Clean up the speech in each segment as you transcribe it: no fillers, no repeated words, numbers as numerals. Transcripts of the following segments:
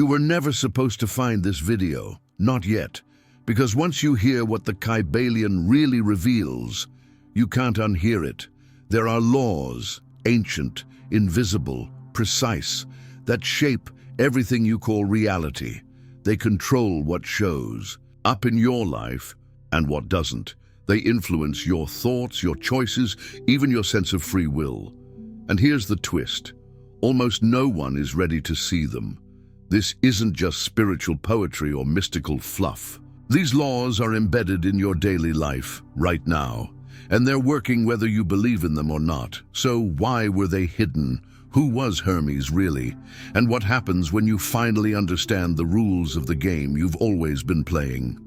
You were never supposed to find this video, not yet, because once you hear what the Kybalion really reveals, you can't unhear it. There are laws, ancient, invisible, precise, that shape everything you call reality. They control what shows up in your life and what doesn't. They influence your thoughts, your choices, even your sense of free will. And here's the twist. Almost no one is ready to see them. This isn't just spiritual poetry or mystical fluff. These laws are embedded in your daily life right now, and they're working whether you believe in them or not. So why were they hidden? Who was Hermes really? And what happens when you finally understand the rules of the game you've always been playing?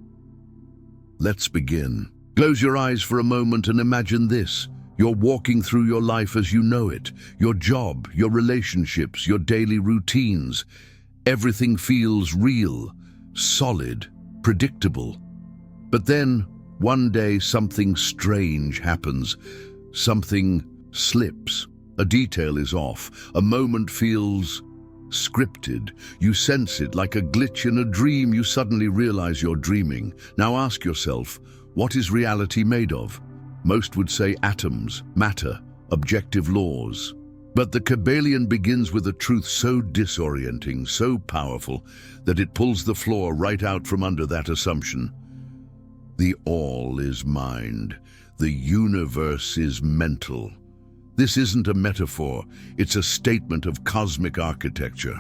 Let's begin. Close your eyes for a moment and imagine this. You're walking through your life as you know it. Your job, your relationships, your daily routines. Everything feels real, solid, predictable. But then, one day, something strange happens. Something slips. A detail is off. A moment feels scripted. You sense it like a glitch in a dream. You suddenly realize you're dreaming. Now ask yourself, what is reality made of? Most would say atoms, matter, objective laws. But the Kybalion begins with a truth so disorienting, so powerful, that it pulls the floor right out from under that assumption. The all is mind. The universe is mental. This isn't a metaphor, it's a statement of cosmic architecture.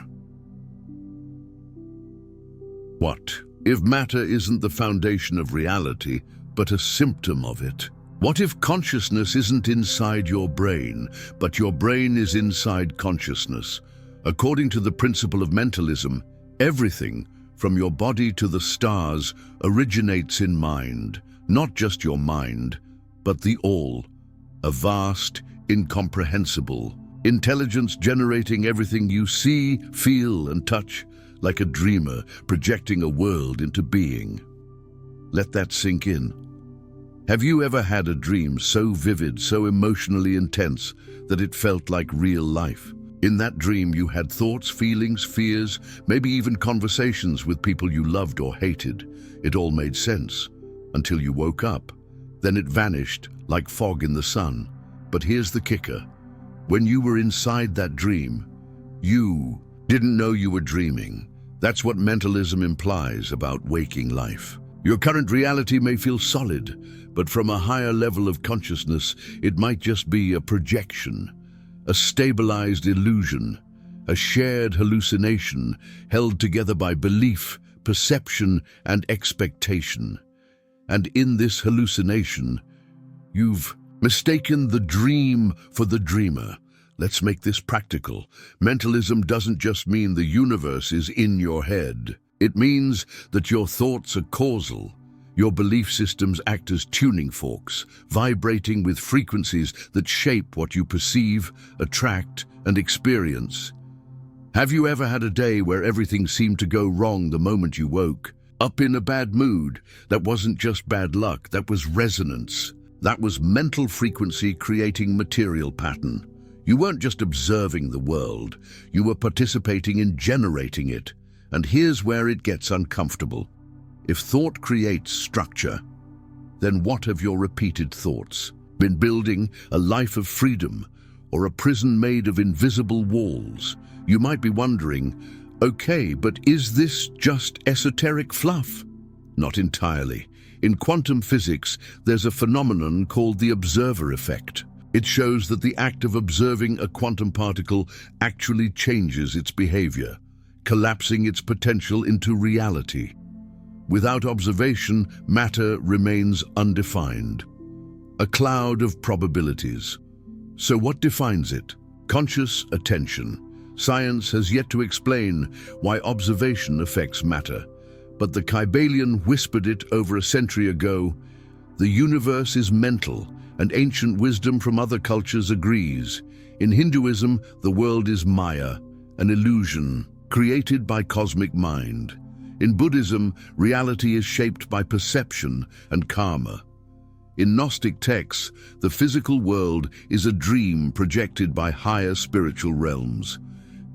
What if matter isn't the foundation of reality, but a symptom of it? What if consciousness isn't inside your brain, but your brain is inside consciousness? According to the principle of mentalism, everything, from your body to the stars, originates in mind. Not just your mind, but the all. A vast, incomprehensible intelligence generating everything you see, feel, and touch, like a dreamer projecting a world into being. Let that sink in. Have you ever had a dream so vivid, so emotionally intense, that it felt like real life? In that dream, you had thoughts, feelings, fears, maybe even conversations with people you loved or hated. It all made sense, until you woke up. Then it vanished, like fog in the sun. But here's the kicker. When you were inside that dream, you didn't know you were dreaming. That's what mentalism implies about waking life. Your current reality may feel solid, but from a higher level of consciousness, it might just be a projection, a stabilized illusion, a shared hallucination held together by belief, perception, and expectation. And in this hallucination, you've mistaken the dream for the dreamer. Let's make this practical. Mentalism doesn't just mean the universe is in your head. It means that your thoughts are causal. Your belief systems act as tuning forks, vibrating with frequencies that shape what you perceive, attract, and experience. Have you ever had a day where everything seemed to go wrong the moment you woke? Up in a bad mood? That wasn't just bad luck, that was resonance. That was mental frequency creating material pattern. You weren't just observing the world, you were participating in generating it. And here's where it gets uncomfortable. If thought creates structure, then what have your repeated thoughts been building? A life of freedom or a prison made of invisible walls? You might be wondering, okay, but is this just esoteric fluff? Not entirely. In quantum physics, there's a phenomenon called the observer effect. It shows that the act of observing a quantum particle actually changes its behavior, collapsing its potential into reality. Without observation, matter remains undefined, a cloud of probabilities. So what defines it? Conscious attention. Science has yet to explain why observation affects matter, but the Kybalion whispered it over a century ago. The universe is mental, and ancient wisdom from other cultures agrees. In Hinduism, the world is Maya, an illusion created by cosmic mind. In Buddhism, reality is shaped by perception and karma. In Gnostic texts, the physical world is a dream projected by higher spiritual realms.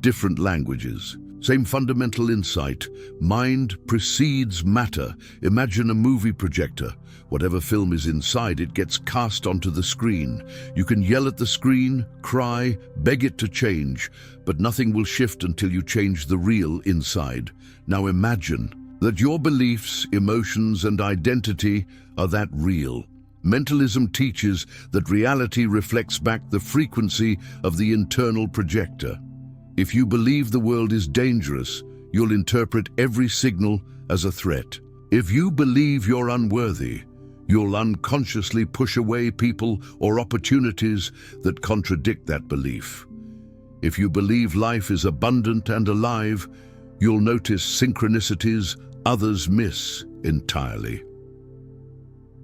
Different languages, Same fundamental insight. Mind precedes matter. Imagine a movie projector. Whatever film is inside, it gets cast onto the screen. You can yell at the screen, cry, beg it to change, but nothing will shift until you change the real inside. Now imagine that your beliefs, emotions, and identity are that real. Mentalism teaches that reality reflects back the frequency of the internal projector. If you believe the world is dangerous, you'll interpret every signal as a threat. If you believe you're unworthy, you'll unconsciously push away people or opportunities that contradict that belief. If you believe life is abundant and alive, you'll notice synchronicities others miss entirely.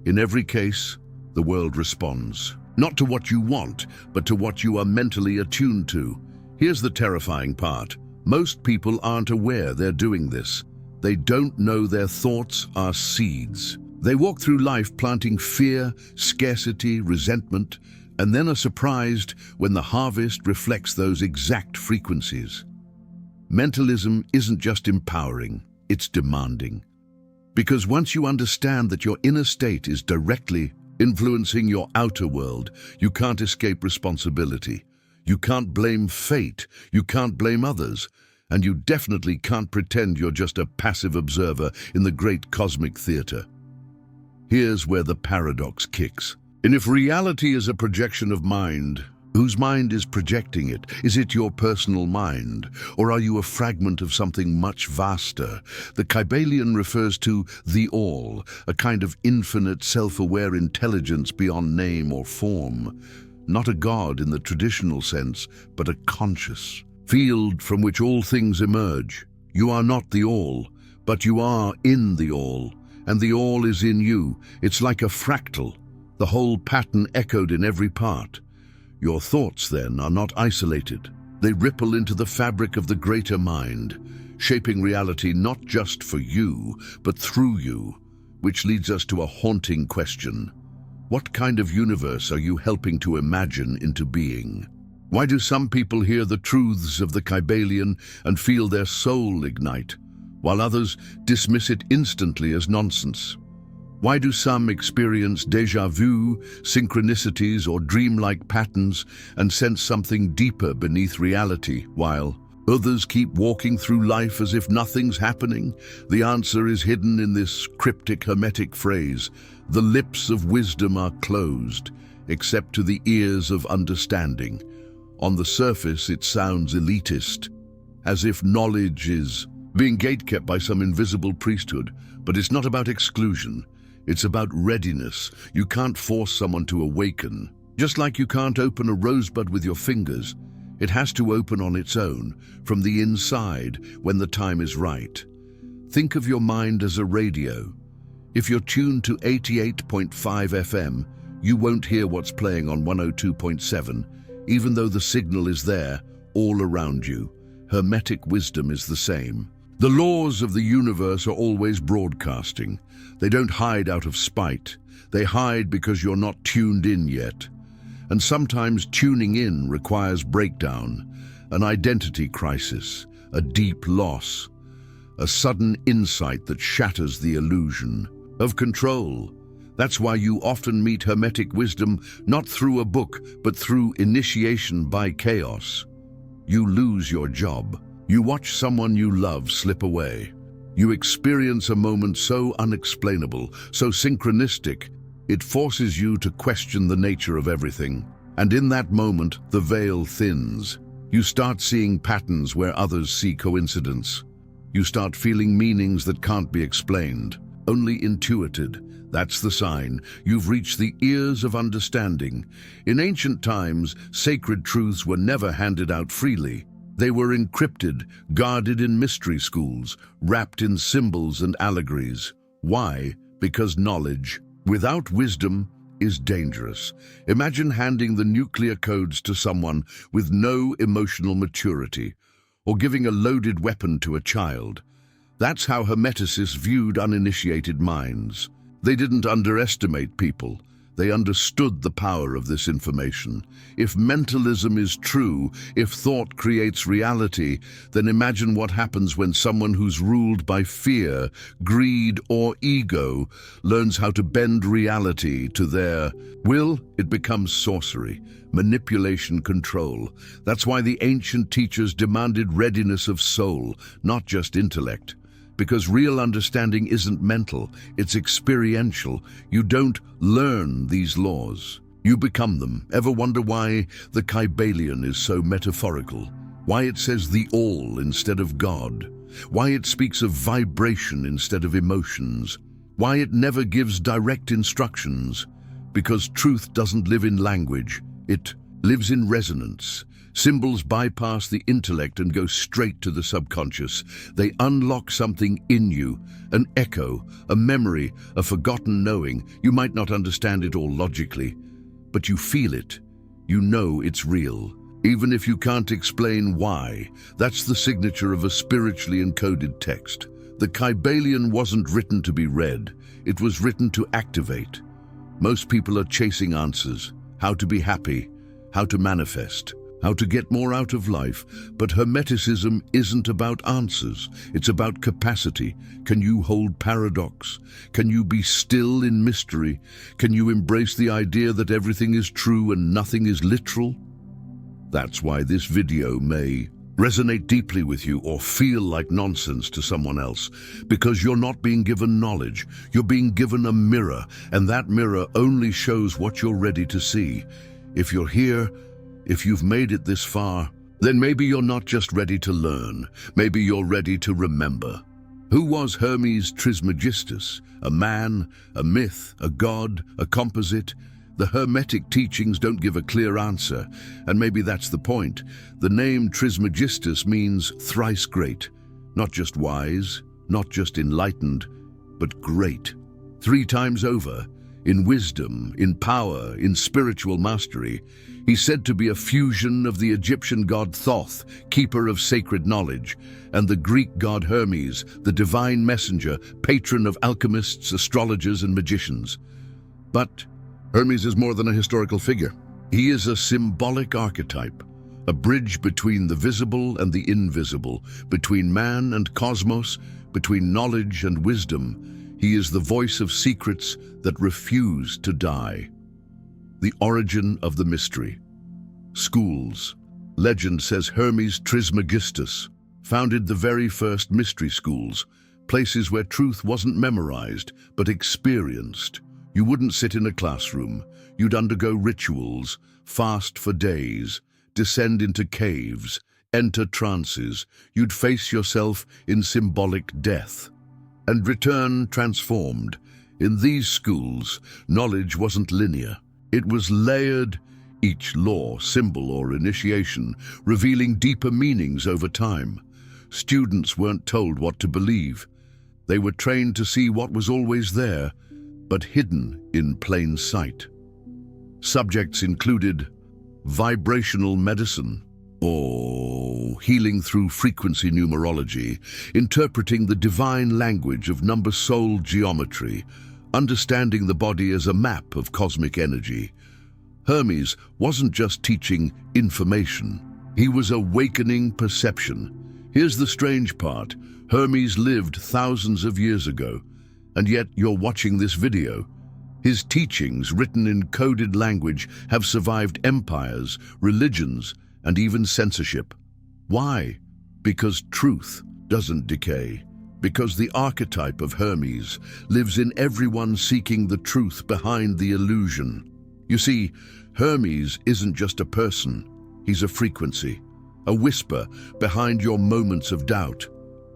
In every case, the world responds, not to what you want, but to what you are mentally attuned to. Here's the terrifying part. Most people aren't aware they're doing this. They don't know their thoughts are seeds. They walk through life planting fear, scarcity, resentment, and then are surprised when the harvest reflects those exact frequencies. Mentalism isn't just empowering, it's demanding. Because once you understand that your inner state is directly influencing your outer world, you can't escape responsibility. You can't blame fate, you can't blame others, and you definitely can't pretend you're just a passive observer in the great cosmic theater. Here's where the paradox kicks. And if reality is a projection of mind, whose mind is projecting it? Is it your personal mind, or are you a fragment of something much vaster? The Kybalion refers to the All, a kind of infinite, self-aware intelligence beyond name or form. Not a god in the traditional sense, but a conscious field from which all things emerge. You are not the All, but you are in the All, and the All is in you. It's like a fractal, the whole pattern echoed in every part. Your thoughts, then, are not isolated. They ripple into the fabric of the greater mind, shaping reality not just for you, but through you, which leads us to a haunting question. What kind of universe are you helping to imagine into being? Why do some people hear the truths of the Kybalion and feel their soul ignite, while others dismiss it instantly as nonsense? Why do some experience déjà vu, synchronicities, or dreamlike patterns and sense something deeper beneath reality, while others keep walking through life as if nothing's happening? The answer is hidden in this cryptic Hermetic phrase: the lips of wisdom are closed, except to the ears of understanding. On the surface, it sounds elitist, as if knowledge is being gatekept by some invisible priesthood. But it's not about exclusion. It's about readiness. You can't force someone to awaken. Just like you can't open a rosebud with your fingers, it has to open on its own, from the inside, when the time is right. Think of your mind as a radio. If you're tuned to 88.5 FM, you won't hear what's playing on 102.7, even though the signal is there, all around you. Hermetic wisdom is the same. The laws of the universe are always broadcasting. They don't hide out of spite. They hide because you're not tuned in yet. And sometimes tuning in requires breakdown, an identity crisis, a deep loss, a sudden insight that shatters the illusion of control. That's why you often meet Hermetic wisdom not through a book, but through initiation by chaos. You lose your job. You watch someone you love slip away. You experience a moment so unexplainable, so synchronistic, it forces you to question the nature of everything. And in that moment, the veil thins. You start seeing patterns where others see coincidence. You start feeling meanings that can't be explained, only intuited. That's the sign. You've reached the ears of understanding. In ancient times, sacred truths were never handed out freely. They were encrypted, guarded in mystery schools, wrapped in symbols and allegories. Why? Because knowledge, without wisdom, is dangerous. Imagine handing the nuclear codes to someone with no emotional maturity, or giving a loaded weapon to a child. That's how Hermeticists viewed uninitiated minds. They didn't underestimate people. They understood the power of this information. If mentalism is true, if thought creates reality, then imagine what happens when someone who's ruled by fear, greed, or ego learns how to bend reality to their will. It becomes sorcery, manipulation, control. That's why the ancient teachers demanded readiness of soul, not just intellect. Because real understanding isn't mental, it's experiential. You don't learn these laws, you become them. Ever wonder why the Kybalion is so metaphorical? Why it says the all instead of God? Why it speaks of vibration instead of emotions? Why it never gives direct instructions? Because truth doesn't live in language, it lives in resonance. Symbols bypass the intellect and go straight to the subconscious. They unlock something in you, an echo, a memory, a forgotten knowing. You might not understand it all logically, but you feel it. You know it's real, even if you can't explain why. That's the signature of a spiritually encoded text. The Kybalion wasn't written to be read. It was written to activate. Most people are chasing answers. How to be happy, how to manifest, how to get more out of life. But Hermeticism isn't about answers. It's about capacity. Can you hold paradox? Can you be still in mystery? Can you embrace the idea that everything is true and nothing is literal? That's why this video may resonate deeply with you or feel like nonsense to someone else. Because you're not being given knowledge. You're being given a mirror, and that mirror only shows what you're ready to see. If you're here, if you've made it this far, then maybe you're not just ready to learn. Maybe you're ready to remember. Who was Hermes Trismegistus? A man, a myth, a god, a composite? The Hermetic teachings don't give a clear answer, and maybe that's the point. The name Trismegistus means thrice great, not just wise, not just enlightened, but great. 3 times over, in wisdom, in power, in spiritual mastery. He's said to be a fusion of the Egyptian god Thoth, keeper of sacred knowledge, and the Greek god Hermes, the divine messenger, patron of alchemists, astrologers, and magicians. But Hermes is more than a historical figure. He is a symbolic archetype, a bridge between the visible and the invisible, between man and cosmos, between knowledge and wisdom. He is the voice of secrets that refuse to die. The origin of the mystery. Schools. Legend says Hermes Trismegistus founded the very first mystery schools, places where truth wasn't memorized, but experienced. You wouldn't sit in a classroom. You'd undergo rituals, fast for days, descend into caves, enter trances. You'd face yourself in symbolic death, and return transformed. In these schools, knowledge wasn't linear. It was layered, each law, symbol, or initiation, revealing deeper meanings over time. Students weren't told what to believe. They were trained to see what was always there, but hidden in plain sight. Subjects included vibrational medicine, or healing through frequency numerology, interpreting the divine language of number-soul geometry, understanding the body as a map of cosmic energy. Hermes wasn't just teaching information, he was awakening perception. Here's the strange part. Hermes lived thousands of years ago, and yet you're watching this video. His teachings, written in coded language, have survived empires, religions, and even censorship. Why? Because truth doesn't decay. Because the archetype of Hermes lives in everyone seeking the truth behind the illusion. You see, Hermes isn't just a person. He's a frequency, a whisper behind your moments of doubt,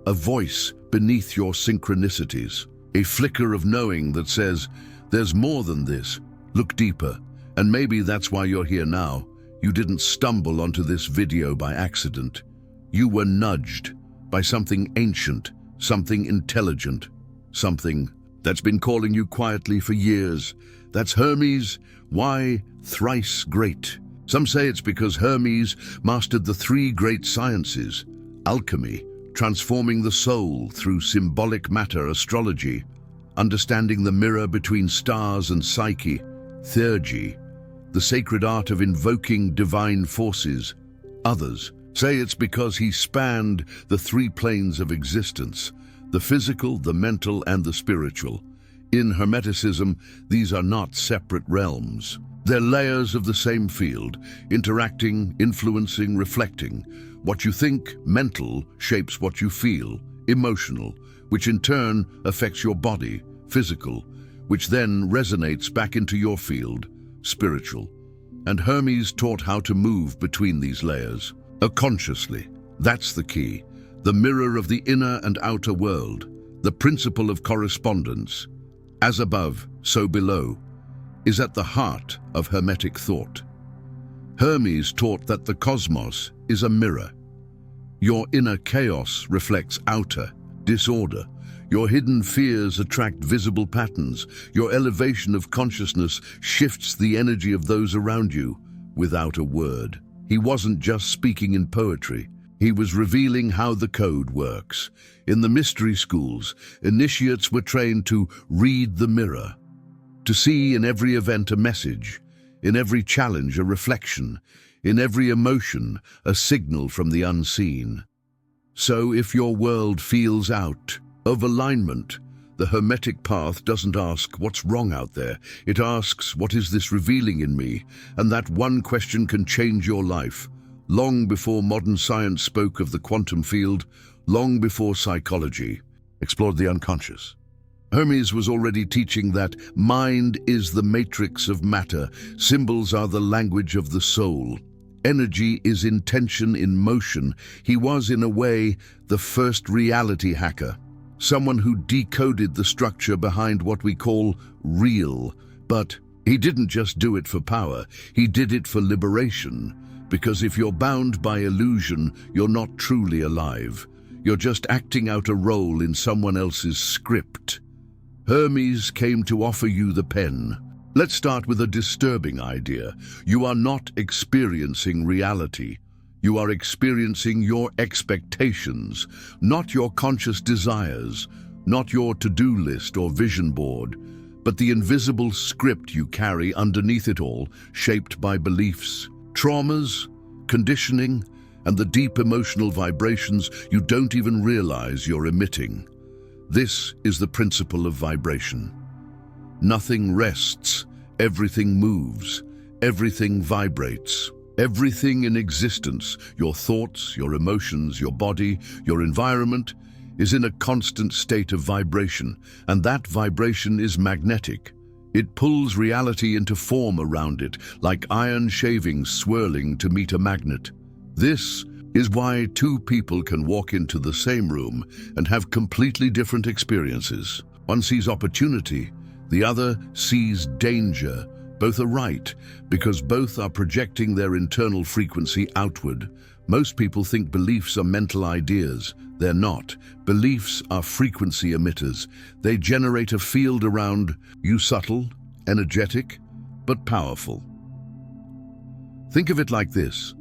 a voice beneath your synchronicities, a flicker of knowing that says, there's more than this, look deeper. And maybe that's why you're here now. You didn't stumble onto this video by accident. You were nudged by something ancient, something intelligent, something that's been calling you quietly for years. That's Hermes. Why thrice great? Some say it's because Hermes mastered the 3 great sciences: alchemy, transforming the soul through symbolic matter, astrology, understanding the mirror between stars and psyche, theurgy, the sacred art of invoking divine forces. Others say it's because he spanned the three planes of existence, the physical, the mental, and the spiritual. In Hermeticism, these are not separate realms. They're layers of the same field, interacting, influencing, reflecting. What you think, mental, shapes what you feel, emotional, which in turn affects your body, physical, which then resonates back into your field, spiritual. And Hermes taught how to move between these layers, consciously. That's the key. The mirror of the inner and outer world, the principle of correspondence, as above, so below, is at the heart of Hermetic thought. Hermes taught that the cosmos is a mirror. Your inner chaos reflects outer disorder. Your hidden fears attract visible patterns. Your elevation of consciousness shifts the energy of those around you without a word. He wasn't just speaking in poetry. He was revealing how the code works. In the mystery schools, initiates were trained to read the mirror, to see in every event a message, in every challenge a reflection, in every emotion a signal from the unseen. So if your world feels out of alignment, the Hermetic path doesn't ask what's wrong out there. It asks, what is this revealing in me? And that one question can change your life. Long before modern science spoke of the quantum field, long before psychology explored the unconscious, Hermes was already teaching that mind is the matrix of matter, symbols are the language of the soul, energy is intention in motion. He was, in a way, the first reality hacker, someone who decoded the structure behind what we call real. But he didn't just do it for power, he did it for liberation. Because if you're bound by illusion, you're not truly alive. You're just acting out a role in someone else's script. Hermes came to offer you the pen. Let's start with a disturbing idea. You are not experiencing reality. You are experiencing your expectations, not your conscious desires, not your to-do list or vision board, but the invisible script you carry underneath it all, shaped by beliefs, traumas, conditioning, and the deep emotional vibrations you don't even realize you're emitting. This is the principle of vibration. Nothing rests, everything moves, everything vibrates. Everything in existence, your thoughts, your emotions, your body, your environment, is in a constant state of vibration, and that vibration is magnetic. It pulls reality into form around it, like iron shavings swirling to meet a magnet. This is why two people can walk into the same room and have completely different experiences. One sees opportunity, the other sees danger. Both are right, because both are projecting their internal frequency outward. Most people think beliefs are mental ideas. They're not. Beliefs are frequency emitters. They generate a field around you, subtle, energetic, but powerful. Think of it like this.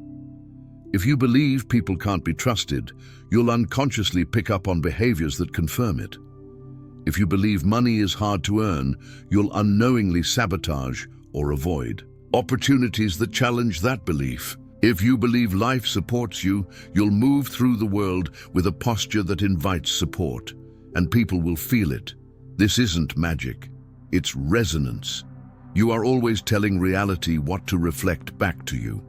If you believe people can't be trusted, you'll unconsciously pick up on behaviors that confirm it. If you believe money is hard to earn, you'll unknowingly sabotage or avoid opportunities that challenge that belief. If you believe life supports you, you'll move through the world with a posture that invites support, and people will feel it. This isn't magic, it's resonance. You are always telling reality what to reflect back to you.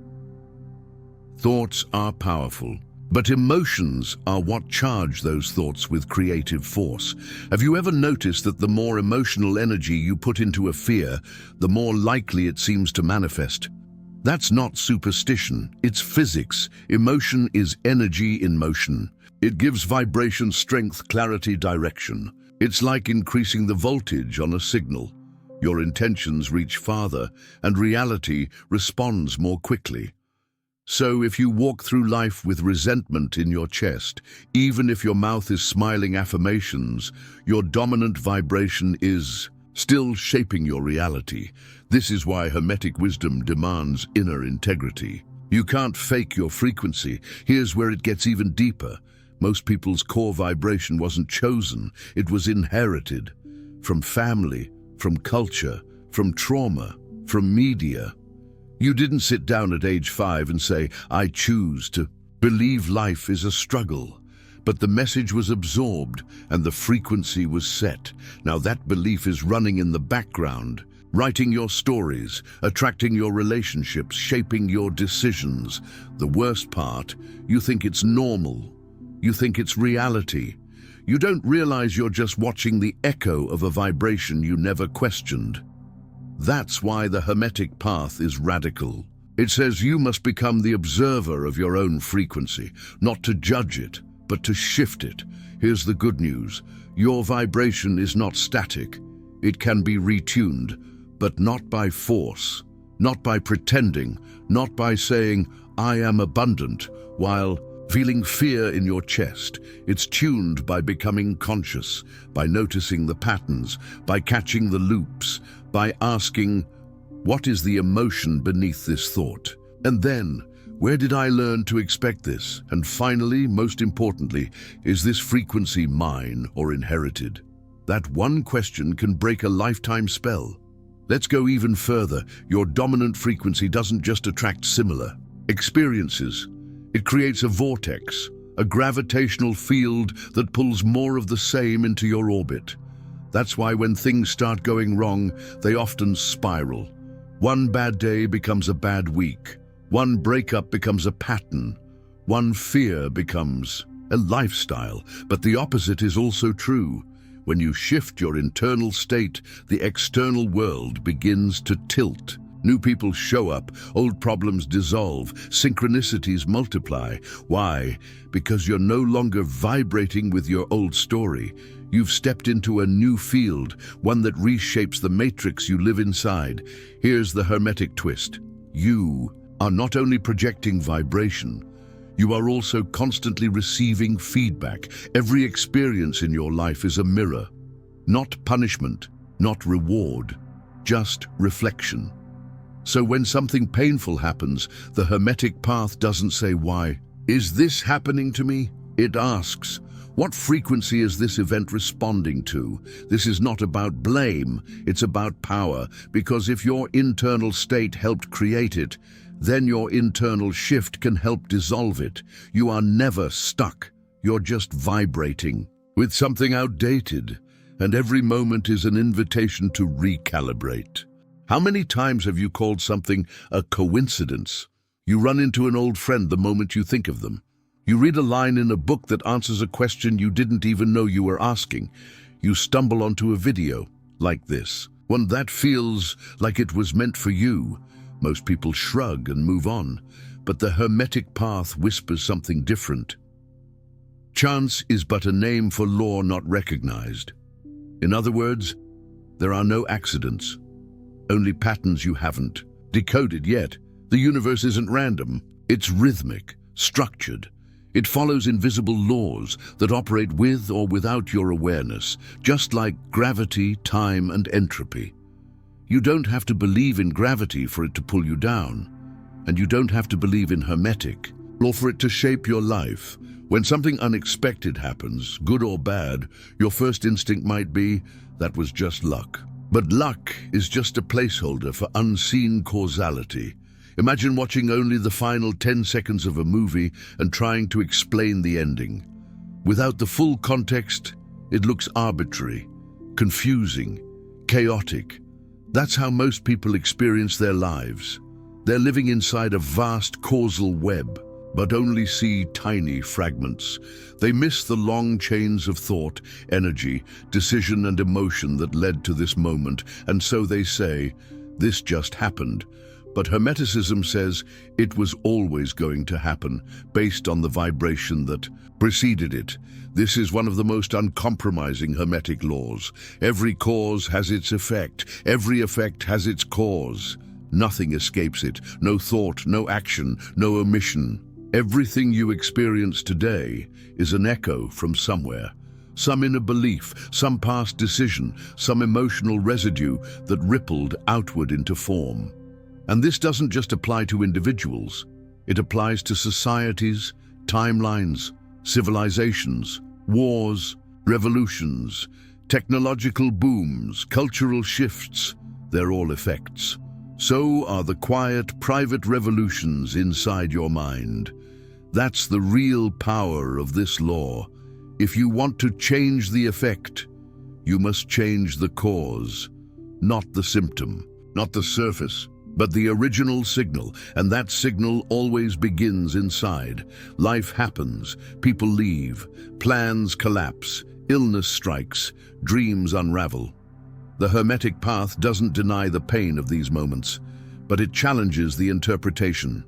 Thoughts are powerful, but emotions are what charge those thoughts with creative force. Have you ever noticed that the more emotional energy you put into a fear, the more likely it seems to manifest? That's not superstition, it's physics. Emotion is energy in motion. It gives vibration strength, clarity, direction. It's like increasing the voltage on a signal. Your intentions reach farther, and reality responds more quickly. So if you walk through life with resentment in your chest, even if your mouth is smiling affirmations, your dominant vibration is still shaping your reality. This is why Hermetic wisdom demands inner integrity. You can't fake your frequency. Here's where it gets even deeper. Most people's core vibration wasn't chosen, it was inherited. From family, from culture, from trauma, from media. You didn't sit down at age 5 and say, "I choose to believe life is a struggle." But the message was absorbed and the frequency was set. Now that belief is running in the background, writing your stories, attracting your relationships, shaping your decisions. The worst part, you think it's normal. You think it's reality. You don't realize you're just watching the echo of a vibration you never questioned. That's why the Hermetic path is radical. It says you must become the observer of your own frequency, not to judge it, but to shift it. Here's the good news. Your vibration is not static. It can be retuned, but not by force, not by pretending, not by saying, "I am abundant," while feeling fear in your chest. It's tuned by becoming conscious, by noticing the patterns, by catching the loops, by asking, what is the emotion beneath this thought? And then, where did I learn to expect this? And finally, most importantly, is this frequency mine or inherited? That one question can break a lifetime spell. Let's go even further. Your dominant frequency doesn't just attract similar experiences. It creates a vortex, a gravitational field that pulls more of the same into your orbit. That's why when things start going wrong, they often spiral. One bad day becomes a bad week. One breakup becomes a pattern. One fear becomes a lifestyle. But the opposite is also true. When you shift your internal state, the external world begins to tilt. New people show up, old problems dissolve, synchronicities multiply. Why? Because you're no longer vibrating with your old story. You've stepped into a new field, one that reshapes the matrix you live inside. Here's the Hermetic twist. You are not only projecting vibration, you are also constantly receiving feedback. Every experience in your life is a mirror. Not punishment, not reward, just reflection. So when something painful happens, the Hermetic path doesn't say, "Why is this happening to me?" It asks, "What frequency is this event responding to?" This is not about blame, it's about power, because if your internal state helped create it, then your internal shift can help dissolve it. You are never stuck, you're just vibrating with something outdated, and every moment is an invitation to recalibrate. How many times have you called something a coincidence? You run into an old friend the moment you think of them. You read a line in a book that answers a question you didn't even know you were asking. You stumble onto a video like this, one that feels like it was meant for you. Most people shrug and move on, but the Hermetic path whispers something different. Chance is but a name for law not recognized. In other words, there are no accidents, only patterns you haven't decoded yet. The universe isn't random, it's rhythmic, structured. It follows invisible laws that operate with or without your awareness, just like gravity, time, and entropy. You don't have to believe in gravity for it to pull you down, and you don't have to believe in Hermetic or for it to shape your life. When something unexpected happens, good or bad, your first instinct might be, "That was just luck." But luck is just a placeholder for unseen causality. Imagine watching only the final 10 seconds of a movie and trying to explain the ending. Without the full context, it looks arbitrary, confusing, chaotic. That's how most people experience their lives. They're living inside a vast causal web, but only see tiny fragments. They miss the long chains of thought, energy, decision, and emotion that led to this moment, and so they say, "This just happened." But Hermeticism says it was always going to happen, based on the vibration that preceded it. This is one of the most uncompromising Hermetic laws. Every cause has its effect. Every effect has its cause. Nothing escapes it. No thought, no action, no omission. Everything you experience today is an echo from somewhere. Some inner belief, some past decision, some emotional residue that rippled outward into form. And this doesn't just apply to individuals. It applies to societies, timelines, civilizations, wars, revolutions, technological booms, cultural shifts. They're all effects. So are the quiet, private revolutions inside your mind. That's the real power of this law. If you want to change the effect, you must change the cause, not the symptom, not the surface, but the original signal, and that signal always begins inside. Life happens, people leave, plans collapse, illness strikes, dreams unravel. The Hermetic path doesn't deny the pain of these moments, but it challenges the interpretation.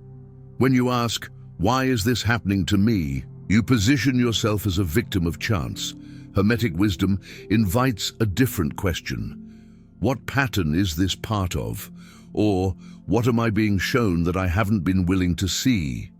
When you ask, "Why is this happening to me?" you position yourself as a victim of chance. Hermetic wisdom invites a different question. What pattern is this part of? Or, what am I being shown that I haven't been willing to see?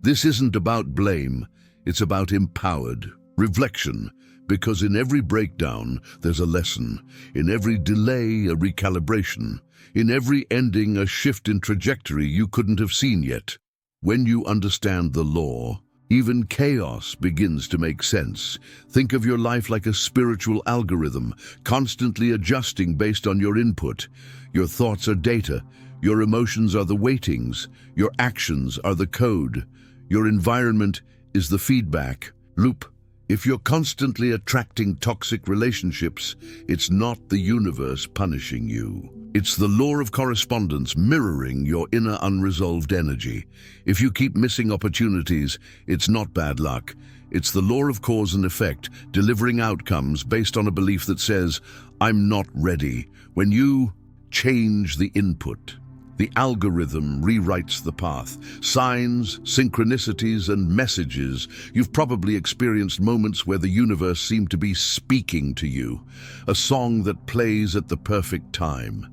This isn't about blame, it's about empowered reflection, because in every breakdown there's a lesson, in every delay a recalibration, in every ending a shift in trajectory you couldn't have seen yet. When you understand the law, even chaos begins to make sense. Think of your life like a spiritual algorithm, constantly adjusting based on your input. Your thoughts are data, your emotions are the weightings, your actions are the code, your environment is the feedback loop. If you're constantly attracting toxic relationships, it's not the universe punishing you. It's the law of correspondence mirroring your inner unresolved energy. If you keep missing opportunities, it's not bad luck. It's the law of cause and effect, delivering outcomes based on a belief that says, "I'm not ready." When you change the input, the algorithm rewrites the path. Signs, synchronicities, and messages. You've probably experienced moments where the universe seemed to be speaking to you. A song that plays at the perfect time.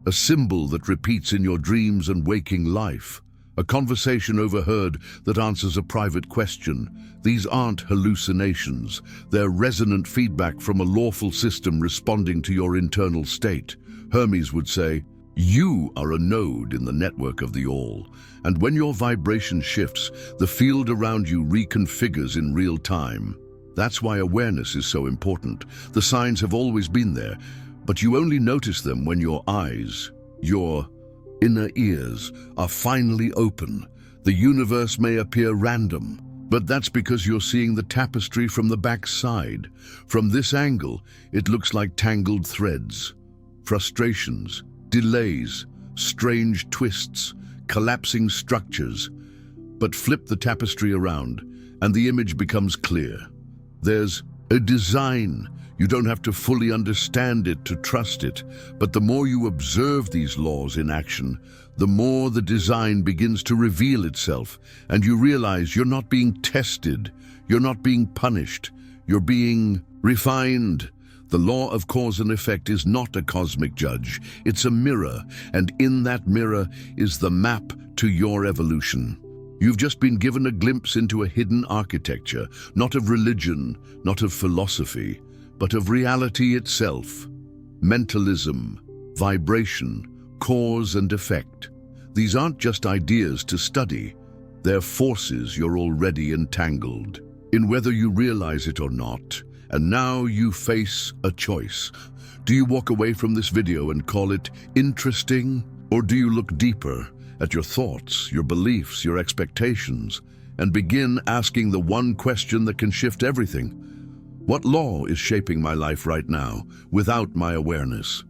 A symbol that repeats in your dreams and waking life. A conversation overheard that answers a private question. These aren't hallucinations. They're resonant feedback from a lawful system responding to your internal state. Hermes would say, "You are a node in the network of the all, and when your vibration shifts, the field around you reconfigures in real time." That's why awareness is so important. The signs have always been there, but you only notice them when your eyes, your inner ears, are finally open. The universe may appear random, but that's because you're seeing the tapestry from the backside. From this angle, it looks like tangled threads, frustrations, delays, strange twists, collapsing structures. But flip the tapestry around, and the image becomes clear. There's a design. You don't have to fully understand it to trust it, but the more you observe these laws in action, the more the design begins to reveal itself, and you realize you're not being tested, you're not being punished, you're being refined. The law of cause and effect is not a cosmic judge, it's a mirror, and in that mirror is the map to your evolution. You've just been given a glimpse into a hidden architecture, not of religion, not of philosophy, but of reality itself. Mentalism, vibration, cause and effect. These aren't just ideas to study, they're forces you're already entangled in, whether you realize it or not. And now you face a choice. Do you walk away from this video and call it interesting? Or do you look deeper at your thoughts, your beliefs, your expectations, and begin asking the one question that can shift everything? What law is shaping my life right now without my awareness?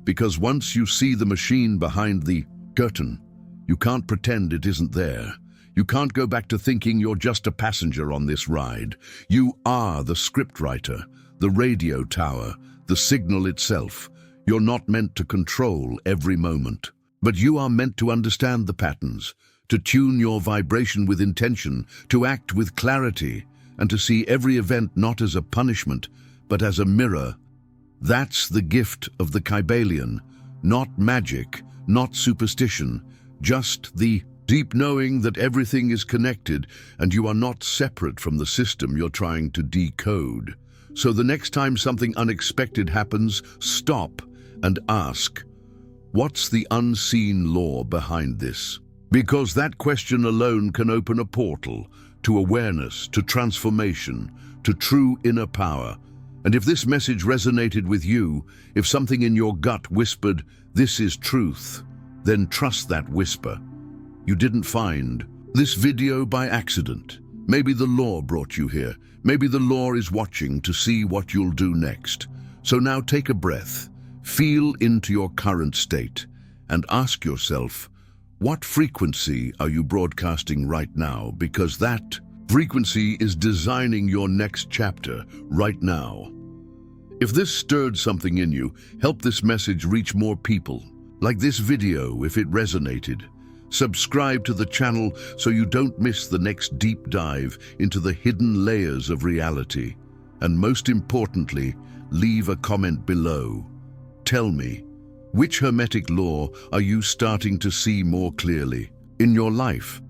Because once you see the machine behind the curtain, you can't pretend it isn't there. You can't go back to thinking you're just a passenger on this ride. You are the scriptwriter, the radio tower, the signal itself. You're not meant to control every moment, but you are meant to understand the patterns, to tune your vibration with intention, to act with clarity, and to see every event not as a punishment, but as a mirror. That's the gift of the Kybalion. Not magic, not superstition, just the deep knowing that everything is connected and you are not separate from the system you're trying to decode. So the next time something unexpected happens, stop and ask, what's the unseen law behind this? Because that question alone can open a portal to awareness, to transformation, to true inner power. And if this message resonated with you, if something in your gut whispered, "This is truth," then trust that whisper. You didn't find this video by accident. Maybe the law brought you here. Maybe the law is watching to see what you'll do next. So now take a breath, feel into your current state, and ask yourself, what frequency are you broadcasting right now? Because that frequency is designing your next chapter right now. If this stirred something in you, help this message reach more people. Like this video if it resonated. Subscribe to the channel so you don't miss the next deep dive into the hidden layers of reality. And most importantly, leave a comment below. Tell me, which Hermetic law are you starting to see more clearly in your life?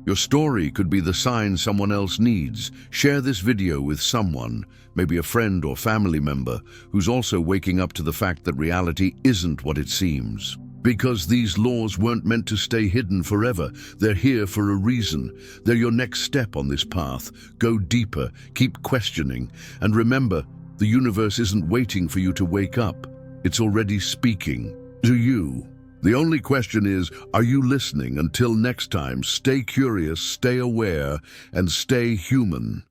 Your story could be the sign someone else needs. Share this video with someone, maybe a friend or family member, who's also waking up to the fact that reality isn't what it seems. Because these laws weren't meant to stay hidden forever. They're here for a reason. They're your next step on this path. Go deeper, keep questioning, and remember, the universe isn't waiting for you to wake up. It's already speaking to you. The only question is, are you listening? Until next time, stay curious, stay aware, and stay human.